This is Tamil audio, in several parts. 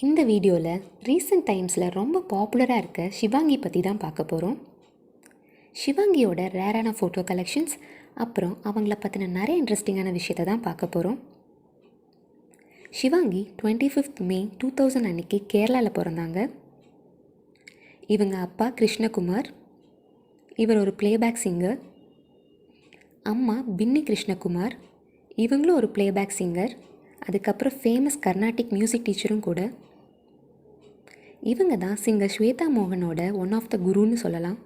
இந்த வீடியோவில் ரீசெண்ட் டைம்ஸில் ரொம்ப பாப்புலராக இருக்க ஷிவாங்கி பற்றி தான் பார்க்க போகிறோம். ஷிவாங்கியோட ரேரான ஃபோட்டோ கலெக்ஷன்ஸ், அப்புறம் அவங்கள பற்றின நிறைய இன்ட்ரெஸ்டிங்கான விஷயத்தை தான் பார்க்க போகிறோம். ஷிவாங்கி 25th May 2000 அன்னைக்கு கேரளாவில் பிறந்தாங்க. இவங்க அப்பா கிருஷ்ணகுமார், இவர் ஒரு பிளேபேக் சிங்கர். அம்மா பின்னி கிருஷ்ணகுமார், இவங்களும் ஒரு பிளேபேக் சிங்கர். அதுக்கப்புறம் ஃபேமஸ் கர்நாடிக் மியூசிக் டீச்சரும் கூட. இவங்க தான் சிங்கர் ஸ்வேதா மோகனோட ஒன் ஆஃப் த குருன்னு சொல்லலாம்.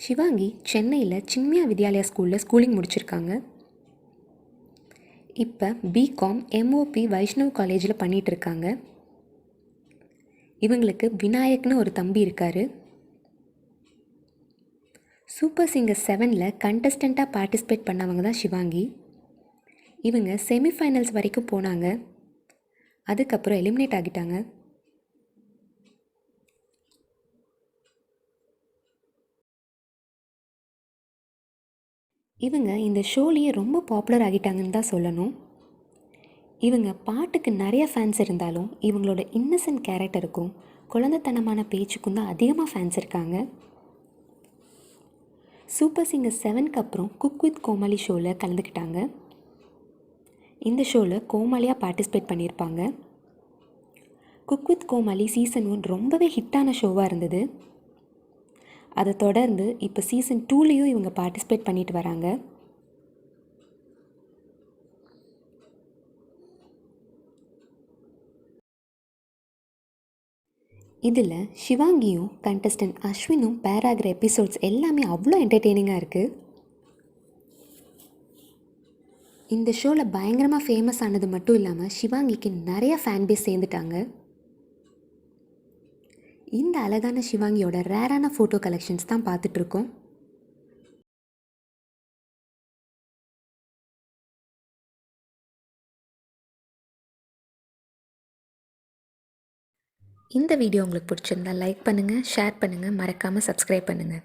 ஷிவாங்கி சென்னையில் சின்மயா வித்யாலயா ஸ்கூலில் ஸ்கூலிங் முடிச்சிருக்காங்க. இப்போ பிகாம் MOP வைஷ்ணவ் காலேஜில் பண்ணிகிட்ருக்காங்க. இவங்களுக்கு விநாயக்னு ஒரு தம்பி இருக்கார். சூப்பர் சிங்கர் 7ல் கண்டஸ்டண்ட்டாக பார்ட்டிசிபேட் பண்ணவங்க தான் ஷிவாங்கி. இவங்க செமிஃபைனல்ஸ் வரைக்கும் போனாங்க. அதுக்கப்புறம் எலிமினேட் ஆகிட்டாங்க. இவங்க இந்த ஷோலேயே ரொம்ப பாப்புலர் ஆகிட்டாங்கன்னு தான் சொல்லணும். இவங்க பாட்டுக்கு நிறைய ஃபேன்ஸ் இருந்தாலும் இவங்களோட இன்னசென்ட் கேரக்டருக்கும் குழந்தைத்தனமான பேச்சுக்கும் தான் அதிகமாக ஃபேன்ஸ் இருக்காங்க. சூப்பர் சிங்கர் 7க்கு அப்புறம் குக் வித் கோமாளி ஷோவில் கலந்துக்கிட்டாங்க. இந்த ஷோவில் கோமாளியாக பார்ட்டிசிபேட் பண்ணியிருப்பாங்க. குக் வித் கோமாளி சீசன் 1 ரொம்பவே ஹிட்டான ஷோவாக இருந்தது. அதை தொடர்ந்து இப்போ சீசன் 2லேயும் இவங்க பார்ட்டிசிபேட் பண்ணிட்டு வராங்க. இதில் ஷிவாங்கியும் கண்டஸ்டன்ட் அஸ்வினும் பேராகிற எபிசோட்ஸ் எல்லாமே அவ்வளோ என்டர்டெய்னிங்காக இருக்குது. இந்த ஷோவில் பயங்கரமாக ஃபேமஸ் ஆனது மட்டும் இல்லாமல் ஷிவாங்கிக்கு நிறைய ஃபேன் பேஸ் சேர்ந்துட்டாங்க. இந்த அழகான ஷிவாங்கியோட ரேரான ஃபோட்டோ கலெக்ஷன்ஸ் தான் பார்த்துட்ருக்கோம். இந்த வீடியோ உங்களுக்கு பிடிச்சிருந்தா லைக் பண்ணுங்கள், ஷேர் பண்ணுங்கள், மறக்காமல் சப்ஸ்கிரைப் பண்ணுங்கள்.